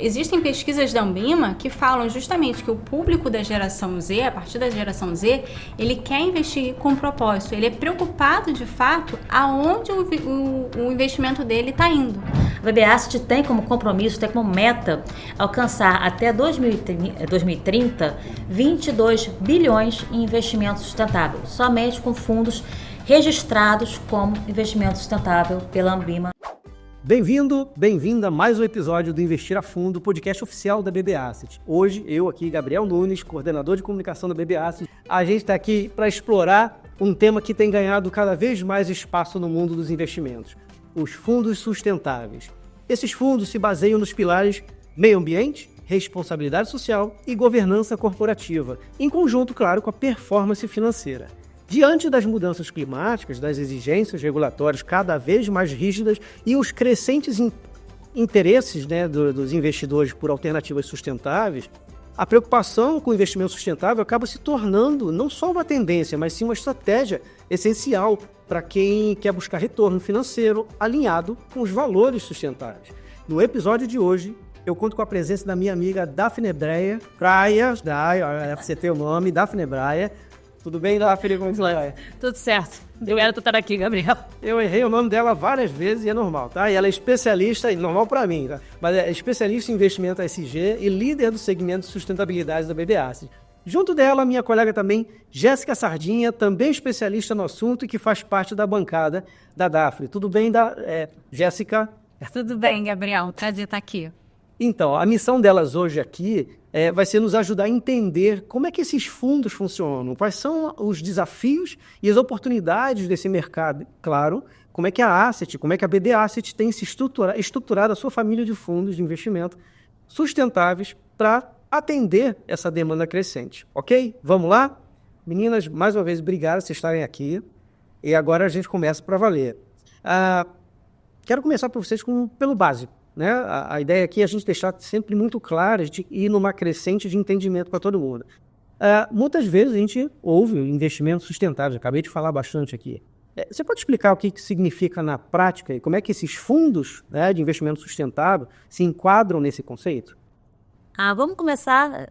Existem pesquisas da Ambima que falam justamente que o público da geração Z, a partir da geração Z, ele quer investir com propósito, ele é preocupado de fato aonde o investimento dele está indo. A BB Asset tem como compromisso, tem como meta alcançar até 2030 22 bilhões em investimento sustentável, somente com fundos registrados como investimento sustentável pela Ambima. Bem-vindo, bem-vinda a mais um episódio do Investir a Fundo, podcast oficial da BB Asset. Hoje, eu aqui, Gabriel Nunes, coordenador de comunicação da BB Asset, a gente está aqui para explorar um tema que tem ganhado cada vez mais espaço no mundo dos investimentos, os fundos sustentáveis. Esses fundos se baseiam nos pilares meio ambiente, responsabilidade social e governança corporativa, em conjunto, claro, com a performance financeira. Diante das mudanças climáticas, das exigências regulatórias cada vez mais rígidas e os crescentes interesses dos investidores por alternativas sustentáveis, a preocupação com o investimento sustentável acaba se tornando não só uma tendência, mas sim uma estratégia essencial para quem quer buscar retorno financeiro alinhado com os valores sustentáveis. No episódio de hoje, eu conto com a presença da minha amiga Daphne Breia, você tem o nome, Daphne Breia. Tudo bem, Daphne? Como você vai? Tudo certo. Eu era estar aqui, Gabriel. Eu errei o nome dela várias vezes e é normal, tá? E ela é especialista, normal para mim, tá? Mas é especialista em investimento ESG e líder do segmento de sustentabilidade da BB Asset. Junto dela, minha colega também, Jéssica Sardinha, também especialista no assunto e que faz parte da bancada da Daphne. Tudo bem, Jéssica? Tudo bem, Gabriel. Prazer estar aqui. Então, a missão delas hoje aqui vai ser nos ajudar a entender como é que esses fundos funcionam, quais são os desafios e as oportunidades desse mercado, claro, como é que a Asset, como é que a BB Asset tem se estruturado a sua família de fundos de investimento sustentáveis para atender essa demanda crescente, ok? Vamos lá? Meninas, mais uma vez, obrigado por vocês estarem aqui e agora a gente começa para valer. Quero começar para vocês pelo básico. Né? A ideia aqui é a gente deixar sempre muito claro, de ir numa crescente de entendimento para todo mundo. Muitas vezes a gente ouve investimento sustentável, acabei de falar bastante aqui. Você pode explicar o que significa na prática e como é que esses fundos, né, de investimento sustentável se enquadram nesse conceito? Vamos começar.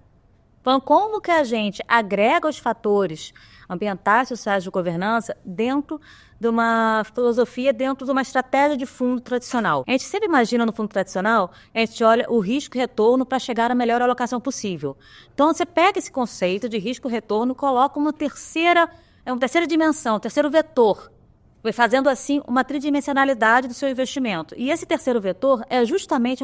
Como que a gente agrega os fatores ambientais, sociais de governança dentro de uma filosofia, dentro de uma estratégia de fundo tradicional. A gente sempre imagina no fundo tradicional, a gente olha o risco e retorno para chegar à melhor alocação possível. Então, você pega esse conceito de risco e retorno e coloca uma terceira dimensão, um terceiro vetor, fazendo assim uma tridimensionalidade do seu investimento. E esse terceiro vetor é justamente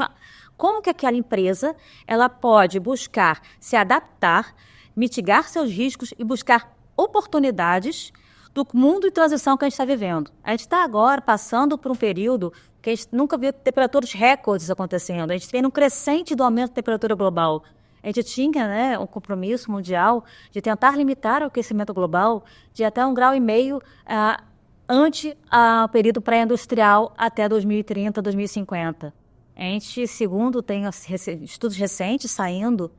como que aquela empresa ela pode buscar se adaptar, mitigar seus riscos e buscar oportunidades do mundo de transição que a gente está vivendo. A gente está agora passando por um período que a gente nunca viu temperaturas recordes acontecendo. A gente tem um crescente do aumento da temperatura global. A gente tinha um compromisso mundial de tentar limitar o aquecimento global de até 1,5 graus ante o período pré-industrial até 2030, 2050. A gente, segundo tem estudos recentes saindo,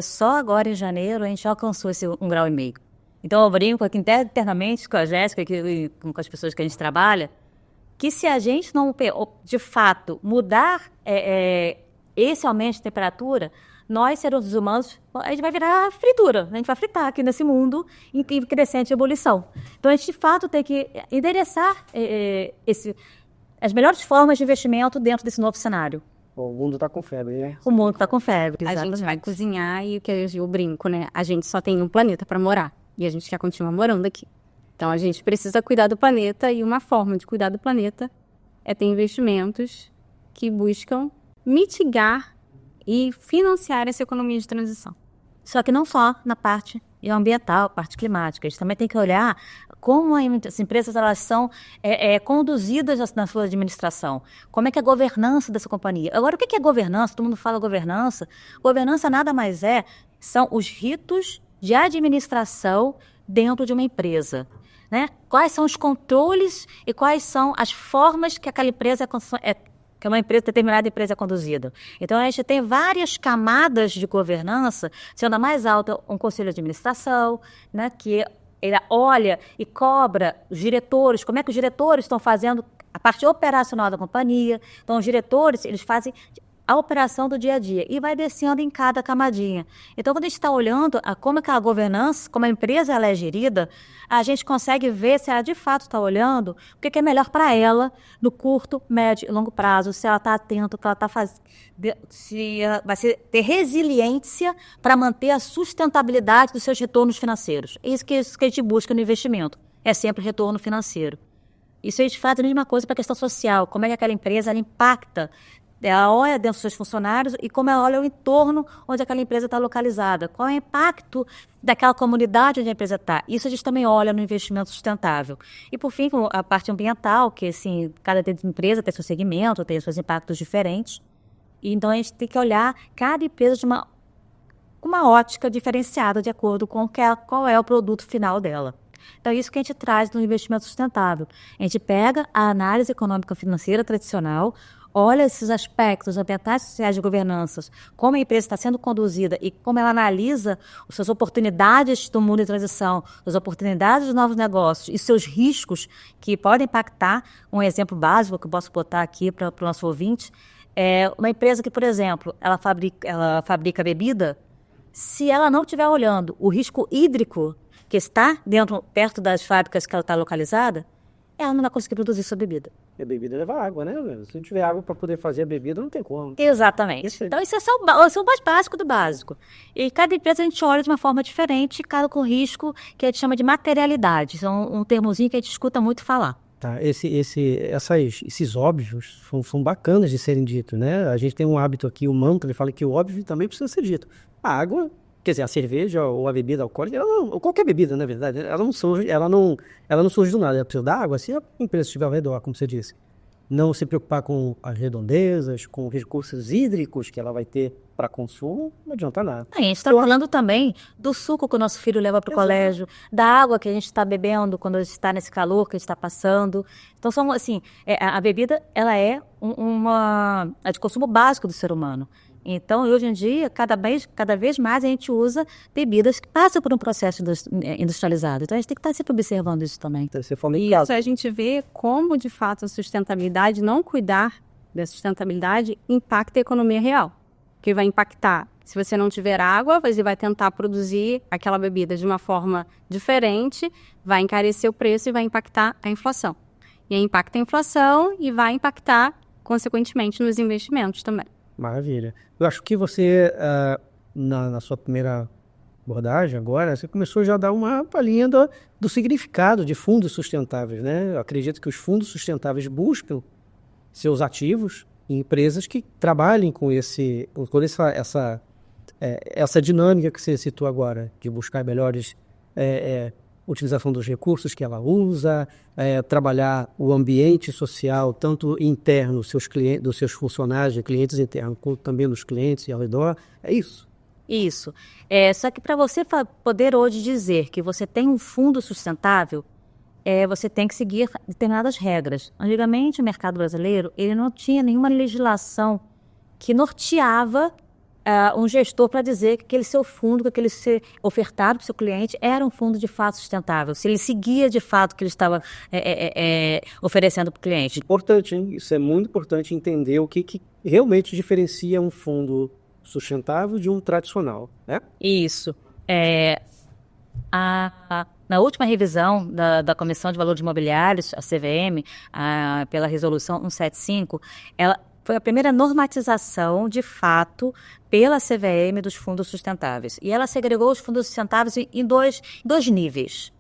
só agora em janeiro a gente já alcançou esse 1,5 graus. Então, eu brinco aqui internamente com a Jéssica e com as pessoas que a gente trabalha, que se a gente não, de fato, mudar esse aumento de temperatura, nós, seres humanos, a gente vai virar fritura. A gente vai fritar aqui nesse mundo em crescente ebulição. Então, a gente, de fato, tem que endereçar as melhores formas de investimento dentro desse novo cenário. O mundo está com febre, né? O mundo está com febre, exatamente. A gente vai cozinhar e o que eu brinco, né? A gente só tem um planeta para morar. E a gente quer continuar morando aqui. Então, a gente precisa cuidar do planeta e uma forma de cuidar do planeta é ter investimentos que buscam mitigar e financiar essa economia de transição. Só que não só na parte ambiental, parte climática. A gente também tem que olhar como as empresas elas são conduzidas na sua administração. Como é que é a governança dessa companhia. Agora, o que é governança? Todo mundo fala governança. Governança nada mais são os ritos de administração dentro de uma empresa, né? Quais são os controles e quais são as formas que aquela empresa que uma determinada empresa é conduzida. Então, a gente tem várias camadas de governança, sendo a mais alta um conselho de administração, né, que ele olha e cobra os diretores, como é que os diretores estão fazendo a parte operacional da companhia. Então, os diretores, eles fazem a operação do dia a dia e vai descendo em cada camadinha. Então, quando a gente está olhando como é que a governança, como a empresa ela é gerida, a gente consegue ver se ela de fato está olhando o que é melhor para ela no curto, médio e longo prazo, se ela está atenta, o que ela está fazendo, se ela vai ter resiliência para manter a sustentabilidade dos seus retornos financeiros. É isso que a gente busca no investimento, é sempre retorno financeiro. Isso a gente faz a mesma coisa para a questão social, como é que aquela empresa ela impacta, ela olha dentro dos seus funcionários e como ela olha o entorno onde aquela empresa está localizada, qual é o impacto daquela comunidade onde a empresa está. Isso a gente também olha no investimento sustentável. E, por fim, a parte ambiental, que assim, cada empresa tem seu segmento, tem seus impactos diferentes. E, então, a gente tem que olhar cada empresa de uma ótica diferenciada de acordo com qual é o produto final dela. Então, é isso que a gente traz no investimento sustentável. A gente pega a análise econômica financeira tradicional, olha esses aspectos ambientais, sociais de governanças, como a empresa está sendo conduzida e como ela analisa as suas oportunidades do mundo de transição, as oportunidades de novos negócios e seus riscos que podem impactar. Um exemplo básico que eu posso botar aqui para o nosso ouvinte é uma empresa que, por exemplo, ela fabrica bebida, se ela não estiver olhando o risco hídrico que está perto das fábricas que ela está localizada, ela não vai conseguir produzir sua bebida. E a bebida leva água, né? Se não tiver água para poder fazer a bebida, não tem como. Exatamente. Então, isso é só o mais básico do básico. E cada empresa a gente olha de uma forma diferente, cada com risco que a gente chama de materialidade. Isso é um termozinho que a gente escuta muito falar. Tá, esses óbvios são bacanas de serem ditos, né? A gente tem um hábito aqui, o mantra, ele fala que o óbvio também precisa ser dito. A água, quer dizer, a cerveja ou a bebida alcoólica, ou qualquer bebida, na verdade, ela não surge do nada. Ela precisa da água, se a empresa estiver ao redor, como você disse. Não se preocupar com as redondezas, com os recursos hídricos que ela vai ter para consumo, não adianta nada. A gente está falando também do suco que o nosso filho leva para o colégio, da água que a gente está bebendo quando a gente está nesse calor que a gente está passando. Então, a bebida ela é é de consumo básico do ser humano. Então, hoje em dia, cada vez mais a gente usa bebidas que passam por um processo industrializado. Então, a gente tem que estar sempre observando isso também. Então, você falou isso a gente vê como, de fato, a sustentabilidade, não cuidar da sustentabilidade, impacta a economia real. Que vai impactar, se você não tiver água, você vai tentar produzir aquela bebida de uma forma diferente, vai encarecer o preço e vai impactar a inflação. E aí impacta a inflação e vai impactar, consequentemente, nos investimentos também. Maravilha. Eu acho que você, na sua primeira abordagem agora, você começou já a dar uma palhinha do significado de fundos sustentáveis, né? Eu acredito que os fundos sustentáveis buscam seus ativos em empresas que trabalhem com essa dinâmica que você citou agora, de buscar melhores utilização dos recursos que ela usa, trabalhar o ambiente social, tanto interno dos seus funcionários, clientes internos, quanto também dos clientes ao redor. É isso? Isso. Só que para você poder hoje dizer que você tem um fundo sustentável, você tem que seguir determinadas regras. Antigamente, o mercado brasileiro ele não tinha nenhuma legislação que norteava um gestor para dizer que aquele seu fundo, que aquele ser ofertado para o seu cliente era um fundo de fato sustentável, se ele seguia de fato o que ele estava oferecendo para o cliente. Importante, hein? Isso é muito importante entender o que realmente diferencia um fundo sustentável de um tradicional, né? Isso. Na última revisão da Comissão de Valores Imobiliários, a CVM, pela Resolução 175, ela foi a primeira normatização, de fato, pela CVM dos fundos sustentáveis. E ela segregou os fundos sustentáveis em dois níveis.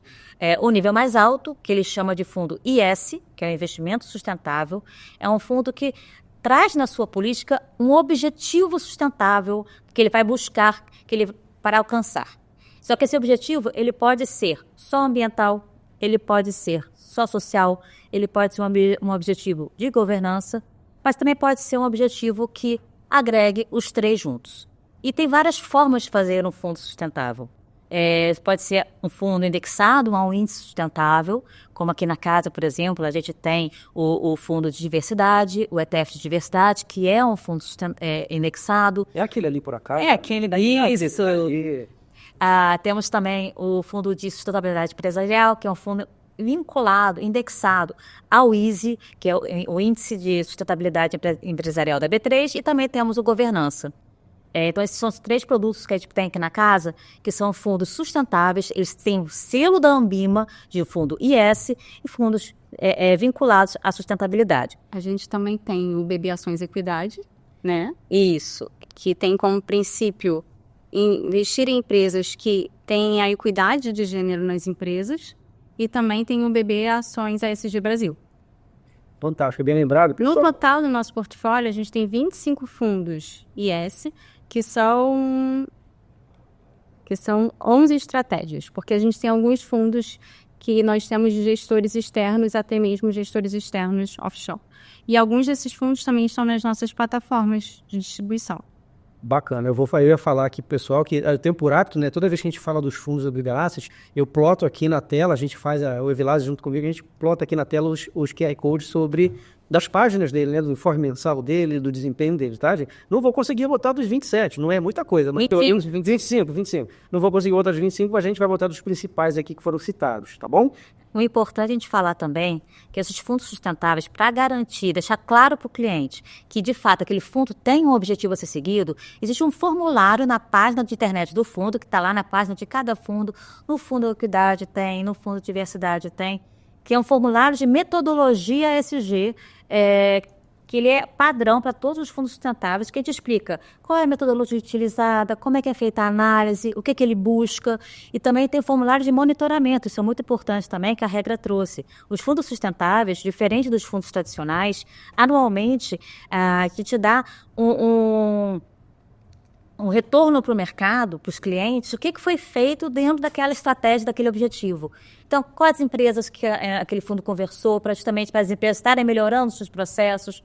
O nível mais alto, que ele chama de fundo IS, que é o investimento sustentável, é um fundo que traz na sua política um objetivo sustentável que ele vai buscar, para alcançar. Só que esse objetivo ele pode ser só ambiental, ele pode ser só social, ele pode ser um objetivo de governança, mas também pode ser um objetivo que agregue os três juntos. E tem várias formas de fazer um fundo sustentável. Pode ser um fundo indexado a um índice sustentável, como aqui na casa, por exemplo, a gente tem o fundo de diversidade, o ETF de diversidade, que é um fundo indexado. É aquele ali por acaso? É aquele daí. Temos também o fundo de sustentabilidade empresarial, que é um fundo vinculado, indexado ao ISE, que é o Índice de Sustentabilidade Empresarial da B3, e também temos o Governança. Então, esses são os 3 produtos que a gente tem aqui na casa, que são fundos sustentáveis. Eles têm o selo da Ambima, de fundo IS, e fundos vinculados à sustentabilidade. A gente também tem o BB Ações Equidade, né? Isso. Que tem como princípio investir em empresas que têm a equidade de gênero nas empresas, e também tem o BB Ações ESG Brasil. Fantástico, bem lembrado. No total do nosso portfólio, a gente tem 25 fundos IS, que são 11 estratégias, porque a gente tem alguns fundos que nós temos de gestores externos, até mesmo gestores externos offshore. E alguns desses fundos também estão nas nossas plataformas de distribuição. Bacana, eu ia falar aqui pro pessoal que eu tenho por hábito, né, toda vez que a gente fala dos fundos da BB Asset, eu ploto aqui na tela, a gente faz, o Evilásio junto comigo, a gente plota aqui na tela os QR Codes das páginas dele, né, do informe mensal dele, do desempenho dele, tá, gente? Não vou conseguir botar dos 27, não é muita coisa, mas 25. Não vou conseguir botar dos 25, mas a gente vai botar dos principais aqui que foram citados, tá bom? O importante é a gente falar também que esses fundos sustentáveis, para garantir, deixar claro para o cliente que, de fato, aquele fundo tem um objetivo a ser seguido, existe um formulário na página de internet do fundo, que está lá na página de cada fundo. No Fundo Equidade tem, no Fundo Diversidade tem, que é um formulário de metodologia ESG, que ele é padrão para todos os fundos sustentáveis, que a gente explica qual é a metodologia utilizada, como é que é feita a análise, o que ele busca, e também tem formulário de monitoramento. Isso é muito importante também, que a regra trouxe. Os fundos sustentáveis, diferente dos fundos tradicionais, anualmente a gente dá um retorno para o mercado, para os clientes, o que foi feito dentro daquela estratégia, daquele objetivo. Então, quais empresas que aquele fundo conversou para justamente para as empresas estarem melhorando os seus processos,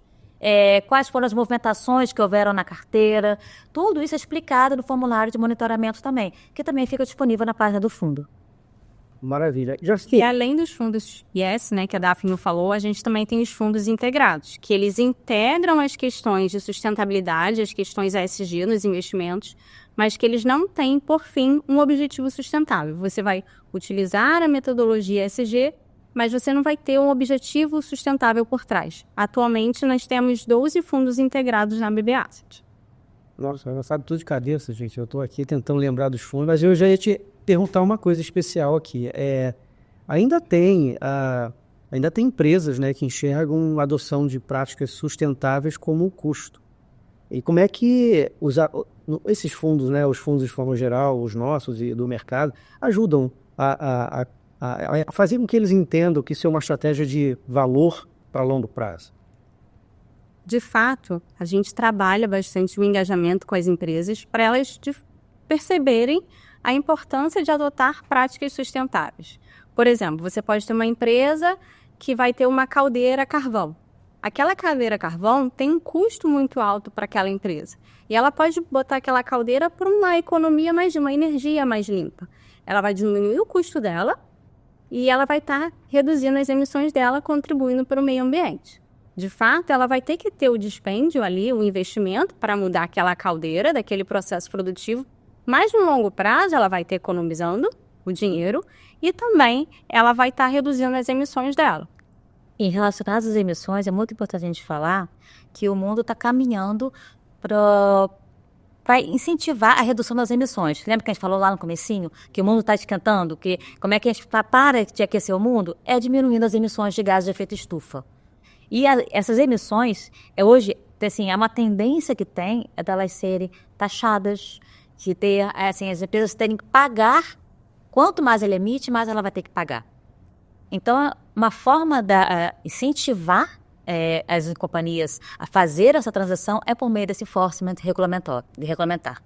quais foram as movimentações que houveram na carteira. Tudo isso é explicado no formulário de monitoramento também, que também fica disponível na página do fundo. Maravilha. E além dos fundos IS, né, que a Daphne falou, a gente também tem os fundos integrados, que eles integram as questões de sustentabilidade, as questões ESG nos investimentos, mas que eles não têm, por fim, um objetivo sustentável. Você vai utilizar a metodologia ESG, mas você não vai ter um objetivo sustentável por trás. Atualmente, nós temos 12 fundos integrados na BB Asset. Nossa, eu sabe tudo de cabeça, gente. Eu estou aqui tentando lembrar dos fundos, mas eu já ia te perguntar uma coisa especial aqui. Ainda tem empresas, né, que enxergam a adoção de práticas sustentáveis como um custo. E como é que esses fundos, né, os fundos de forma geral, os nossos e do mercado, ajudam a fazer com que eles entendam que isso é uma estratégia de valor para longo prazo? De fato, a gente trabalha bastante o engajamento com as empresas para elas perceberem a importância de adotar práticas sustentáveis. Por exemplo, você pode ter uma empresa que vai ter uma caldeira a carvão. Aquela caldeira a carvão tem um custo muito alto para aquela empresa. E ela pode botar aquela caldeira para uma economia mais, uma energia mais limpa. Ela vai diminuir o custo dela e ela vai estar reduzindo as emissões dela, contribuindo para o meio ambiente. De fato, ela vai ter que ter o dispêndio ali, o investimento para mudar aquela caldeira daquele processo produtivo, mas no longo prazo ela vai estar economizando o dinheiro e também ela vai estar reduzindo as emissões dela. Em relação às emissões, é muito importante a gente falar que o mundo está caminhando para incentivar a redução das emissões. Lembra que a gente falou lá no comecinho que o mundo está esquentando? Que como é que a gente para de aquecer o mundo? É diminuindo as emissões de gases de efeito estufa. E essas emissões, hoje, assim, é uma tendência que tem delas serem taxadas, de ter, assim, as empresas terem que pagar. Quanto mais ela emite, mais ela vai ter que pagar. Então, uma forma de incentivar as companhias a fazer essa transição é por meio desse enforcement de regulamentar.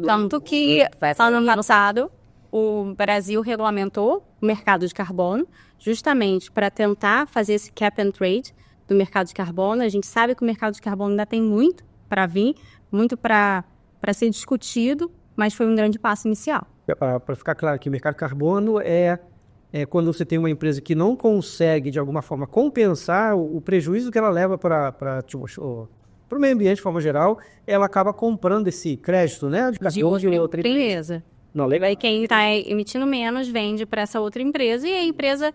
Tanto que, ano passado, o Brasil regulamentou o mercado de carbono, justamente para tentar fazer esse cap and trade do mercado de carbono. A gente sabe que o mercado de carbono ainda tem muito para vir, muito para ser discutido, mas foi um grande passo inicial. Para ficar claro que o mercado de carbono é quando você tem uma empresa que não consegue, de alguma forma, compensar o prejuízo que ela leva para o meio ambiente, de forma geral, ela acaba comprando esse crédito, né? De outra empresa. Não, legal. Aí quem está emitindo menos vende para essa outra empresa e a empresa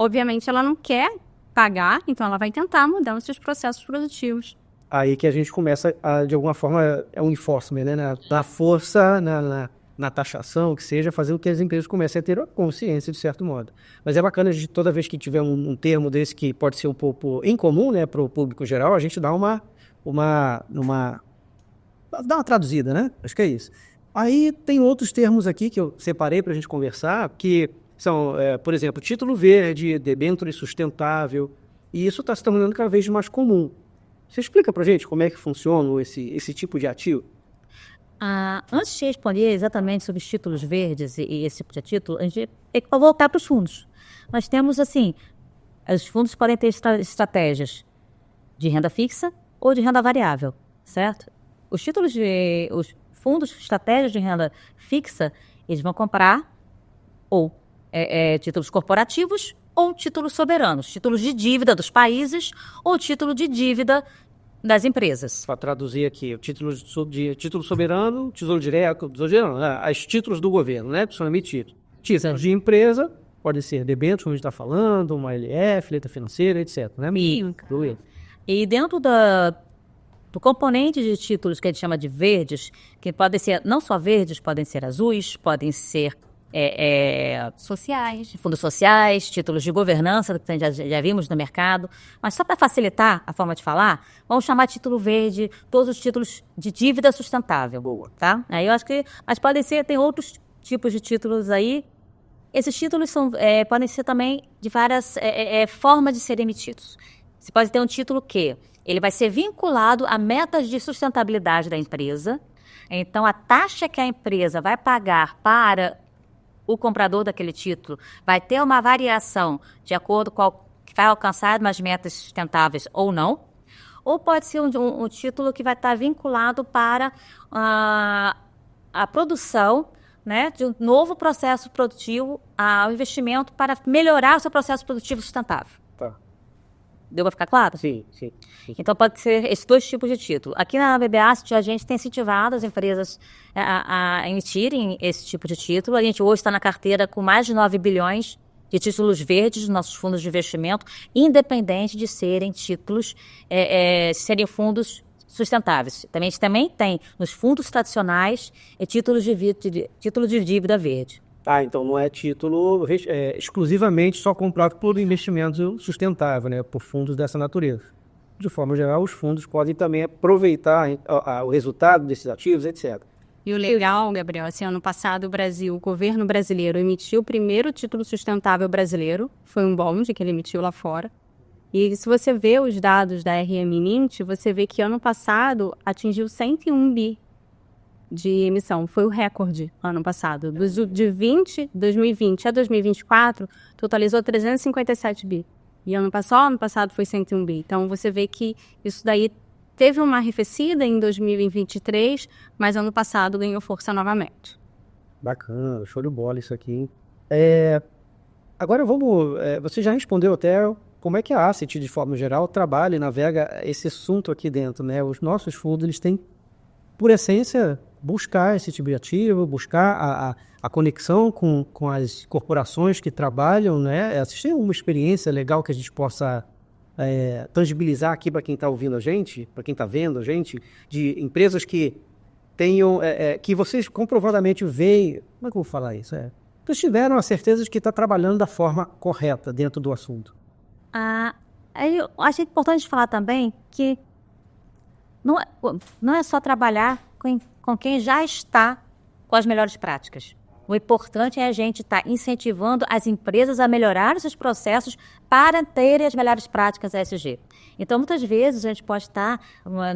Obviamente, ela não quer pagar, então ela vai tentar mudar os seus processos produtivos. Aí que a gente começa, de alguma forma, é um enforcement, né? Na força, na taxação, que seja, fazer com que as empresas comecem a ter a consciência, de certo modo. Mas é bacana, toda vez que tiver um termo desse que pode ser um pouco incomum, né, para o público geral, a gente dá uma traduzida, né? Acho que é isso. Aí tem outros termos aqui que eu separei para a gente conversar, que são, por exemplo, título verde, debênture sustentável, e isso está se tornando cada vez mais comum. Você explica para a gente como é que funciona esse tipo de ativo? Antes de responder exatamente sobre os títulos verdes e esse tipo de título, a gente tem que voltar para os fundos. Nós temos, assim, os fundos podem ter estratégias de renda fixa ou de renda variável, certo? Os fundos, estratégias de renda fixa, eles vão comprar ou títulos corporativos ou títulos soberanos, títulos de dívida dos países ou título de dívida das empresas. Para traduzir aqui, o título soberano, tesouro direto, os títulos do governo, né? Que são emitidos. Títulos de empresa, pode ser debênture, como a gente está falando, uma LF, letra financeira, etc. Né? E dentro do componente de títulos que a gente chama de verdes, que podem ser não só verdes, podem ser azuis, podem ser Sociais. fundos sociais, títulos de governança, que já vimos no mercado. Mas só para facilitar a forma de falar, vamos chamar de título verde todos os títulos de dívida sustentável. Boa. Tá? Aí eu acho que... Mas podem ser, tem outros tipos de títulos aí. Esses títulos podem ser também de várias formas de serem emitidos. Você pode ter um título que ele vai ser vinculado a metas de sustentabilidade da empresa. Então, a taxa que a empresa vai pagar para o comprador daquele título vai ter uma variação de acordo com que vai alcançar umas metas sustentáveis ou não. Ou pode ser um título que vai estar vinculado para a produção, né, de um novo processo produtivo, ao investimento para melhorar o seu processo produtivo sustentável. Tá. Deu para ficar claro? Sim. Então, pode ser esses dois tipos de título. Aqui na BB Asset, a gente tem incentivado as empresas a emitirem esse tipo de título. A gente hoje está na carteira com mais de 9 bilhões de títulos verdes dos nossos fundos de investimento, independente de serem títulos, serem fundos sustentáveis. A gente também tem nos fundos tradicionais títulos de dívida verde. Então não é título exclusivamente só comprado por investimento sustentável, né, por fundos dessa natureza. De forma geral, os fundos podem também aproveitar o resultado desses ativos, etc. E o legal, Gabriel, ano passado o governo brasileiro emitiu o primeiro título sustentável brasileiro, foi um bond que ele emitiu lá fora. E se você vê os dados da RM20, você vê que ano passado atingiu 101 bi de emissão. Foi o recorde ano passado. De 2020 a 2024, totalizou 357 bi. E ano passado foi 101 bi. Então, você vê que isso daí teve uma arrefecida em 2023, mas ano passado ganhou força novamente. Bacana, show de bola isso aqui. Agora você já respondeu até como é que a Asset, de forma geral, trabalha e navega esse assunto aqui dentro, né? Os nossos fundos, eles têm, por essência, buscar esse tipo de ativo, buscar a conexão com as corporações que trabalham, né? Assistir uma experiência legal que a gente possa tangibilizar aqui para quem está ouvindo a gente, para quem está vendo a gente, de empresas que tenham, que vocês comprovadamente veem, como é que eu vou falar isso? Vocês tiveram a certeza de que está trabalhando da forma correta dentro do assunto. Eu acho importante falar também que não é só trabalhar com quem já está com as melhores práticas. O importante é a gente estar incentivando as empresas a melhorar os seus processos para terem as melhores práticas ESG. Então, muitas vezes, a gente pode estar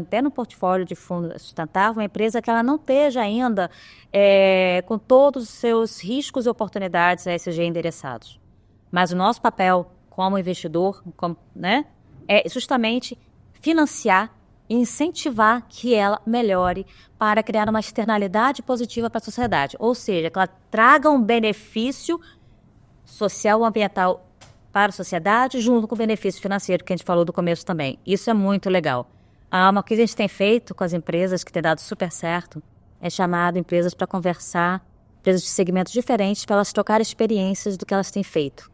até no portfólio de fundo sustentável, uma empresa que ela não esteja ainda com todos os seus riscos e oportunidades ESG endereçados. Mas o nosso papel como investidor, né, é justamente financiar e incentivar que ela melhore para criar uma externalidade positiva para a sociedade. Ou seja, que ela traga um benefício social ou ambiental para a sociedade, junto com o benefício financeiro que a gente falou do começo também. Isso é muito legal. Uma coisa que a gente tem feito com as empresas, que tem dado super certo, é chamado empresas para conversar, empresas de segmentos diferentes, para elas trocarem experiências do que elas têm feito.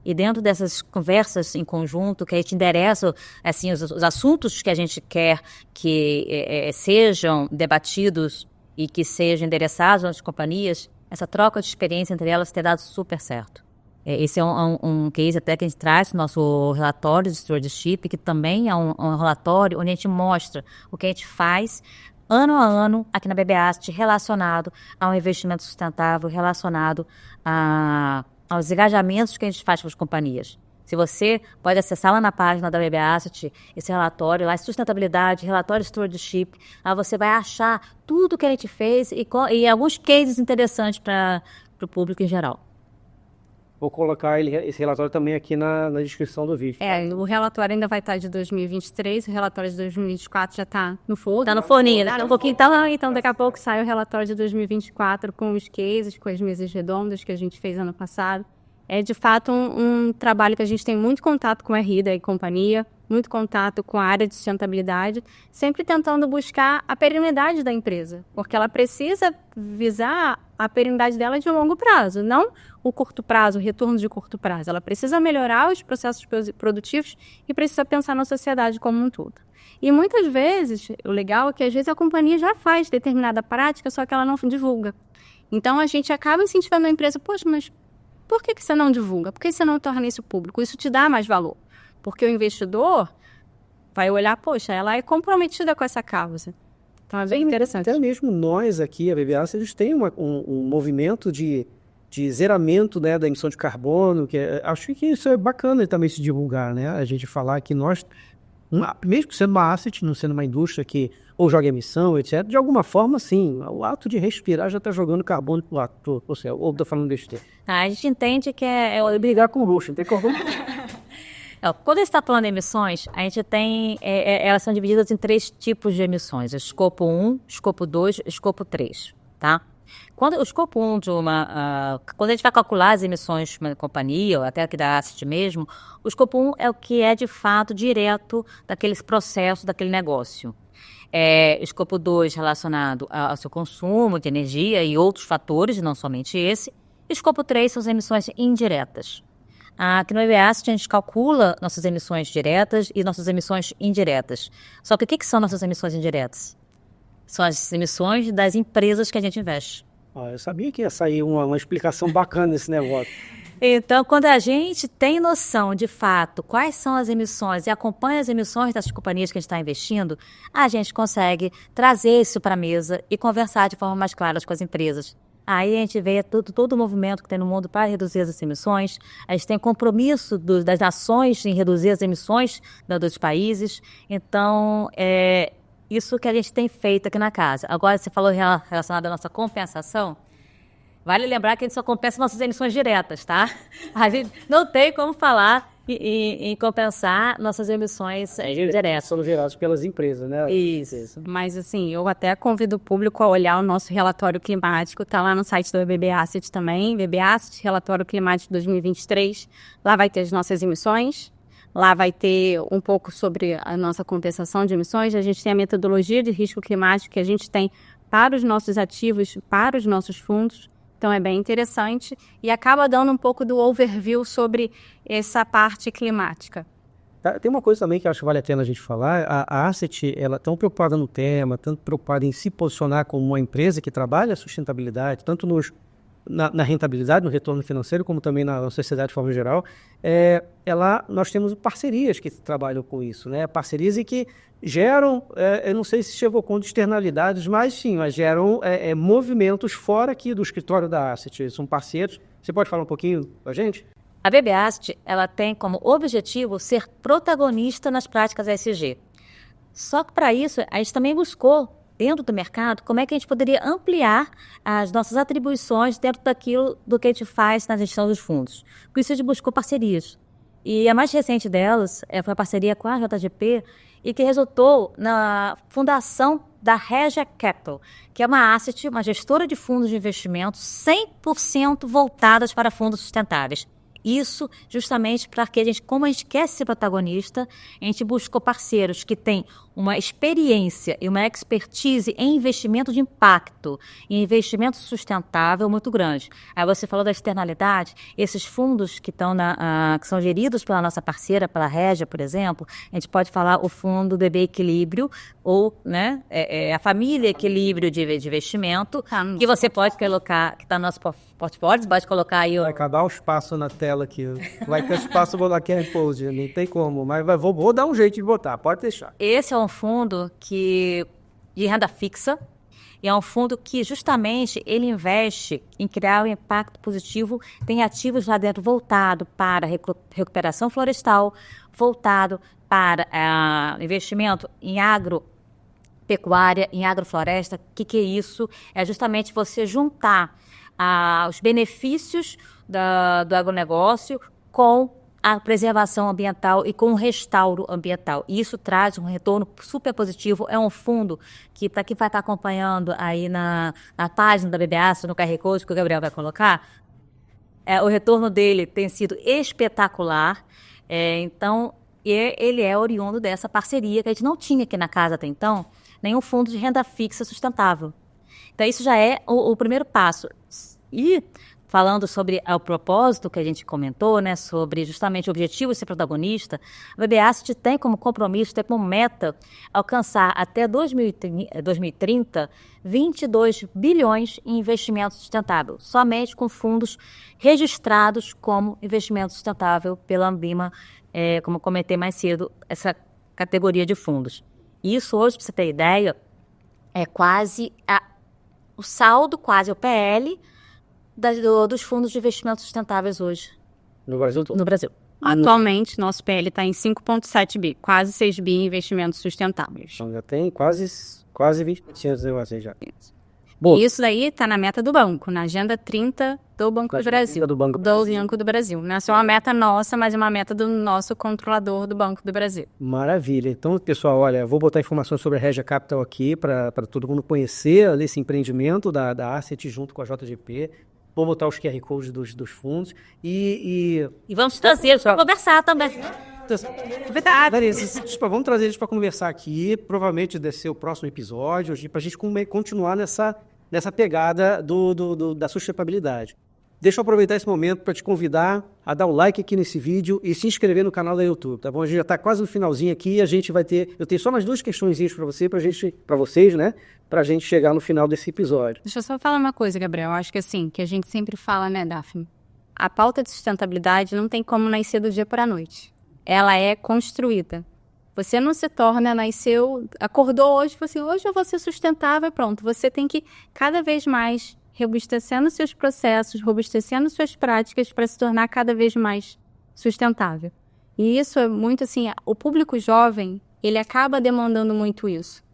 E dentro dessas conversas em conjunto, que a gente endereça assim, os assuntos que a gente quer que sejam debatidos e que sejam endereçados nas companhias, essa troca de experiência entre elas tem dado super certo. Esse é um case até que a gente traz no nosso relatório de stewardship, que também é um relatório onde a gente mostra o que a gente faz ano a ano aqui na BB Asset relacionado ao investimento sustentável, relacionado aos engajamentos que a gente faz com as companhias. Se você pode acessar lá na página da BB Asset, esse relatório, lá sustentabilidade, relatório stewardship, lá você vai achar tudo que a gente fez e alguns cases interessantes para o público em geral. Vou colocar esse relatório também aqui na descrição do vídeo. O relatório ainda vai estar de 2023, o relatório de 2024 já está no forno. Está no forninho, né? Um pouquinho, então daqui a pouco sai o relatório de 2024 com os cases, com as mesas redondas que a gente fez ano passado. É de fato um trabalho que a gente tem muito contato com a RI da companhia, muito contato com a área de sustentabilidade, sempre tentando buscar a perenidade da empresa, porque ela precisa visar a perenidade dela de longo prazo, não o curto prazo, o retorno de curto prazo. Ela precisa melhorar os processos produtivos e precisa pensar na sociedade como um todo. E muitas vezes, o legal é que às vezes a companhia já faz determinada prática, só que ela não divulga. Então a gente acaba incentivando a empresa, poxa, mas por que você não divulga? Por que você não torna isso público? Isso te dá mais valor. Porque o investidor vai olhar, poxa, ela é comprometida com essa causa. Então é bem interessante. Até mesmo nós aqui, a BB Asset, eles têm um movimento de zeramento, né, da emissão de carbono, acho que isso é bacana também se divulgar, né? A gente falar que nós, mesmo sendo uma asset, não sendo uma indústria que ou joga emissão, etc., de alguma forma, sim, o ato de respirar já está jogando carbono pro céu, ou está falando besteira. A gente entende que é brigar com o luxo, não tem como. Quando a gente está falando de emissões, a gente tem, elas são divididas em 3 tipos de emissões, escopo 1, escopo 2, escopo 3, tá? Quando o escopo 1 quando a gente vai calcular as emissões de uma companhia, ou até aqui da Asset mesmo, o escopo 1 é o que é de fato direto daqueles processos, daquele negócio. Escopo 2 relacionado ao seu consumo de energia e outros fatores, não somente esse. Escopo 3 são as emissões indiretas. Aqui no BB Asset a gente calcula nossas emissões diretas e nossas emissões indiretas. Só que o que são nossas emissões indiretas? São as emissões das empresas que a gente investe. Eu sabia que ia sair uma explicação bacana nesse negócio. Então, quando a gente tem noção, de fato, quais são as emissões e acompanha as emissões das companhias que a gente está investindo, a gente consegue trazer isso para a mesa e conversar de forma mais clara com as empresas. Aí a gente vê todo o movimento que tem no mundo para reduzir as emissões, a gente tem compromisso das nações em reduzir as emissões dos países. Então, isso que a gente tem feito aqui na casa. Agora, você falou relacionado à nossa compensação. Vale lembrar que a gente só compensa nossas emissões diretas, tá? A gente não tem como falar em compensar nossas emissões diretas. São geradas pelas empresas, né? Isso. Mas, assim, eu até convido o público a olhar o nosso relatório climático, tá lá no site da BB Asset também, BB Asset, Relatório Climático 2023. Lá vai ter as nossas emissões, lá vai ter um pouco sobre a nossa compensação de emissões. A gente tem a metodologia de risco climático que a gente tem para os nossos ativos, para os nossos fundos. Então, é bem interessante e acaba dando um pouco do overview sobre essa parte climática. Tem uma coisa também que eu acho que vale a pena a gente falar. A Asset, ela é tão preocupada no tema, tanto preocupada em se posicionar como uma empresa que trabalha a sustentabilidade, tanto na rentabilidade, no retorno financeiro, como também na sociedade de forma geral. Nós temos parcerias que trabalham com isso, né? Parcerias e que geram, eu não sei se chegou com externalidades, mas sim, geram movimentos fora aqui do escritório da Asset. São parceiros. Você pode falar um pouquinho com a gente? A BB Asset, ela tem como objetivo ser protagonista nas práticas ESG. Só que para isso, a gente também buscou, dentro do mercado, como é que a gente poderia ampliar as nossas atribuições dentro daquilo do que a gente faz na gestão dos fundos. Por isso a gente buscou parcerias. E a mais recente delas foi a parceria com a JGP e que resultou na fundação da Regia Capital, que é uma asset, uma gestora de fundos de investimento 100% voltadas para fundos sustentáveis. Isso justamente para que como a gente quer ser protagonista, a gente buscou parceiros que têm uma experiência e uma expertise em investimento de impacto, em investimento sustentável muito grande. Aí você falou da externalidade, esses fundos que estão que são geridos pela nossa parceira, pela Régia, por exemplo, a gente pode falar o fundo BB Equilíbrio ou, né, a família Equilíbrio de investimento, que você pode colocar, que está no nosso portfólio, você pode colocar aí... Vai acabar o espaço na tela aqui, vai ter espaço vou dar QR Code, não tem como, mas vou dar um jeito de botar, pode deixar. Esse é um fundo de renda fixa, e é um fundo que justamente ele investe em criar um impacto positivo, tem ativos lá dentro voltado para recuperação florestal, voltado para investimento em agropecuária, em agrofloresta. O que é isso? É justamente você juntar os benefícios do agronegócio com a preservação ambiental e com o restauro ambiental. E isso traz um retorno super positivo. É um fundo que, para quem vai estar acompanhando aí na página da BBAS, no QR Code que o Gabriel vai colocar, o retorno dele tem sido espetacular. Então, ele é oriundo dessa parceria que a gente não tinha aqui na casa até então, nenhum fundo de renda fixa sustentável. Então, isso já é o primeiro passo. E falando sobre o propósito que a gente comentou, né, sobre justamente o objetivo de ser protagonista, a BB Asset tem como compromisso, tem como meta alcançar até 2030 22 bilhões em investimento sustentável, somente com fundos registrados como investimento sustentável pela Ambima, como eu comentei mais cedo, essa categoria de fundos. Isso hoje, para você ter ideia, é quase o saldo, quase o PL, dos fundos de investimentos sustentáveis hoje. No Brasil todo? No Brasil. Atualmente, nosso PL está em 5,7 bi, quase 6 bi em investimentos sustentáveis. Então já tem quase 20% de negócio aí já. Boa. Isso daí está na meta do banco, na Agenda 30 do Banco do Brasil. Do Banco do Brasil. Não é só uma meta nossa, mas é uma meta do nosso controlador do Banco do Brasil. Maravilha. Então, pessoal, olha, vou botar informações sobre a Régia Capital aqui para todo mundo conhecer esse empreendimento da Asset junto com a JGP. Vou botar os QR Codes dos fundos e vamos trazer eles para conversar também. Vamos trazer eles para conversar aqui. Provavelmente deve ser o próximo episódio, para a gente continuar nessa pegada da sustentabilidade. Deixa eu aproveitar esse momento para te convidar a dar o like aqui nesse vídeo e se inscrever no canal da YouTube, tá bom? A gente já está quase no finalzinho aqui, eu tenho só mais 2 questõezinhas para vocês, né? Para a gente chegar no final desse episódio. Deixa eu só falar uma coisa, Gabriel. Eu acho que assim, que a gente sempre fala, né, Daphne? A pauta de sustentabilidade não tem como nascer do dia para a noite. Ela é construída. Você não se torna, acordou hoje, falou assim, hoje eu vou ser sustentável, pronto. Você tem que cada vez mais robustecendo seus processos, robustecendo suas práticas para se tornar cada vez mais sustentável. E isso é muito assim, o público jovem, ele acaba demandando muito isso.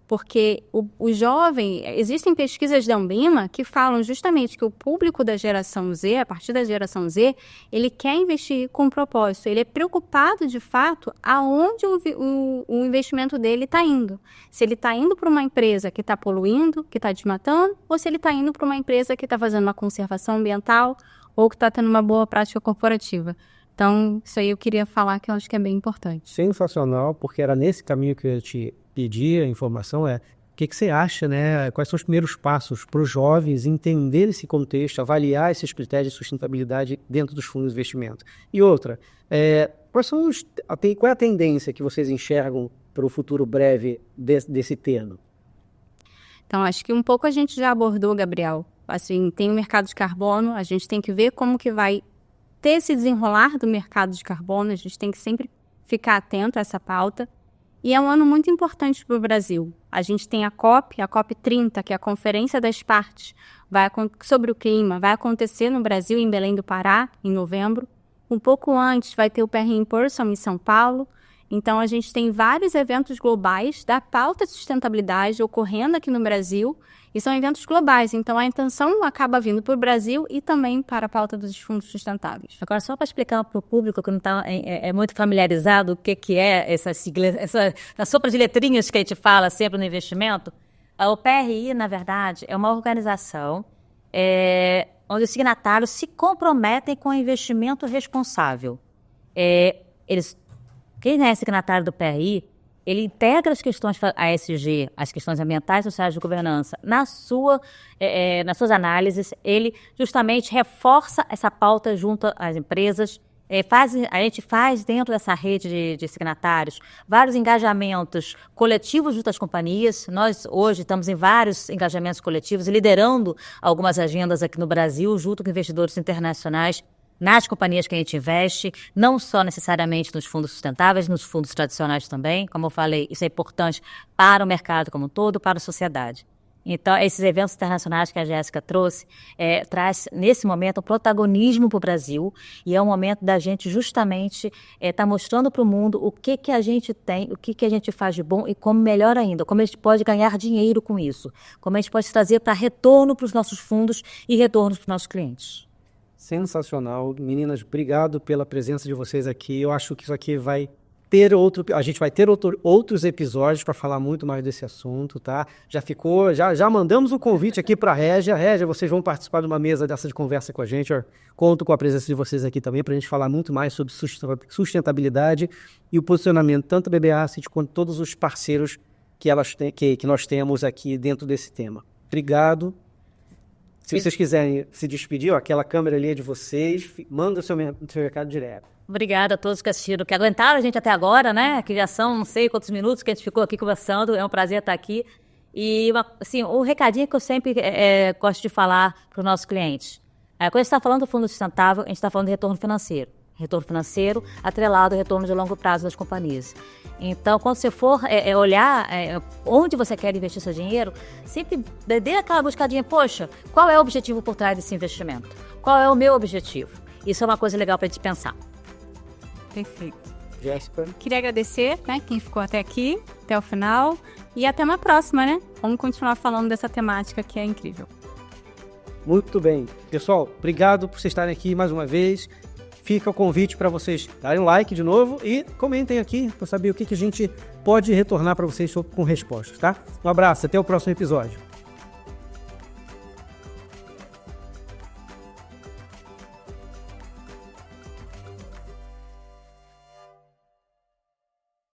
Porque o jovem, existem pesquisas da Ambima que falam justamente que o público da geração Z, a partir da geração Z, ele quer investir com propósito, ele é preocupado de fato aonde o investimento dele está indo. Se ele está indo para uma empresa que está poluindo, que está desmatando, ou se ele está indo para uma empresa que está fazendo uma conservação ambiental ou que está tendo uma boa prática corporativa. Então, isso aí eu queria falar que eu acho que é bem importante. Sensacional, porque era nesse caminho que eu te pedir a informação, o que você acha, né? Quais são os primeiros passos para os jovens entender esse contexto, avaliar esses critérios de sustentabilidade dentro dos fundos de investimento? E outra, qual é a tendência que vocês enxergam para o futuro breve desse termo? Então, acho que um pouco a gente já abordou, Gabriel. Assim, tem o mercado de carbono, a gente tem que ver como que vai ter esse desenrolar do mercado de carbono, a gente tem que sempre ficar atento a essa pauta. E é um ano muito importante para o Brasil. A gente tem a COP 30, que é a Conferência das Partes sobre o Clima, vai acontecer no Brasil, em Belém do Pará, em novembro. Um pouco antes vai ter o PR in Person em São Paulo. Então, a gente tem vários eventos globais da pauta de sustentabilidade ocorrendo aqui no Brasil, e são eventos globais. Então, a intenção acaba vindo para o Brasil e também para a pauta dos fundos sustentáveis. Agora, só para explicar para o público que não está muito familiarizado o que é essa sigla, essa sopa de letrinhas que a gente fala sempre no investimento, o PRI, na verdade, é uma organização onde os signatários se comprometem com o investimento responsável. Quem é signatário do PRI, ele integra as questões ASG, as questões ambientais, sociais de governança, nas suas análises, ele justamente reforça essa pauta junto às empresas. A gente faz dentro dessa rede de signatários vários engajamentos coletivos junto às companhias. Nós hoje estamos em vários engajamentos coletivos, liderando algumas agendas aqui no Brasil, junto com investidores internacionais, nas companhias que a gente investe, não só necessariamente nos fundos sustentáveis, nos fundos tradicionais também. Como eu falei, isso é importante para o mercado como um todo, para a sociedade. Então, esses eventos internacionais que a Jéssica trouxe, traz, nesse momento, um protagonismo para o Brasil, e é um momento da gente justamente estar mostrando para o mundo o que a gente tem, o que a gente faz de bom e como melhor ainda, como a gente pode ganhar dinheiro com isso, como a gente pode trazer para retorno para os nossos fundos e retorno para os nossos clientes. Sensacional. Meninas, obrigado pela presença de vocês aqui. Eu acho que isso aqui a gente vai ter outros episódios para falar muito mais desse assunto, tá? Já mandamos um convite aqui para a Régia. Régia, vocês vão participar de uma mesa dessa de conversa com a gente. Conto com a presença de vocês aqui também para a gente falar muito mais sobre sustentabilidade e o posicionamento tanto da BB Asset quanto todos os parceiros que nós temos aqui dentro desse tema. Obrigado. Se vocês quiserem se despedir, aquela câmera ali é de vocês, manda o seu recado direto. Obrigada a todos que assistiram, que aguentaram a gente até agora, né? Que já são não sei quantos minutos que a gente ficou aqui conversando. É um prazer estar aqui. E, assim, o recadinho que eu sempre gosto de falar para os nossos clientes. Quando a gente está falando do fundo sustentável, a gente está falando de retorno financeiro. Retorno financeiro atrelado ao retorno de longo prazo das companhias. Então, quando você for olhar onde você quer investir seu dinheiro, sempre dê aquela buscadinha, poxa, qual é o objetivo por trás desse investimento? Qual é o meu objetivo? Isso é uma coisa legal para a gente pensar. Perfeito. Jéssica. Queria agradecer, né, quem ficou até aqui, até o final, e até uma próxima, né? Vamos continuar falando dessa temática que é incrível. Muito bem. Pessoal, obrigado por vocês estarem aqui mais uma vez. Fica o convite para vocês darem um like de novo e comentem aqui para saber o que a gente pode retornar para vocês com respostas, tá? Um abraço, até o próximo episódio.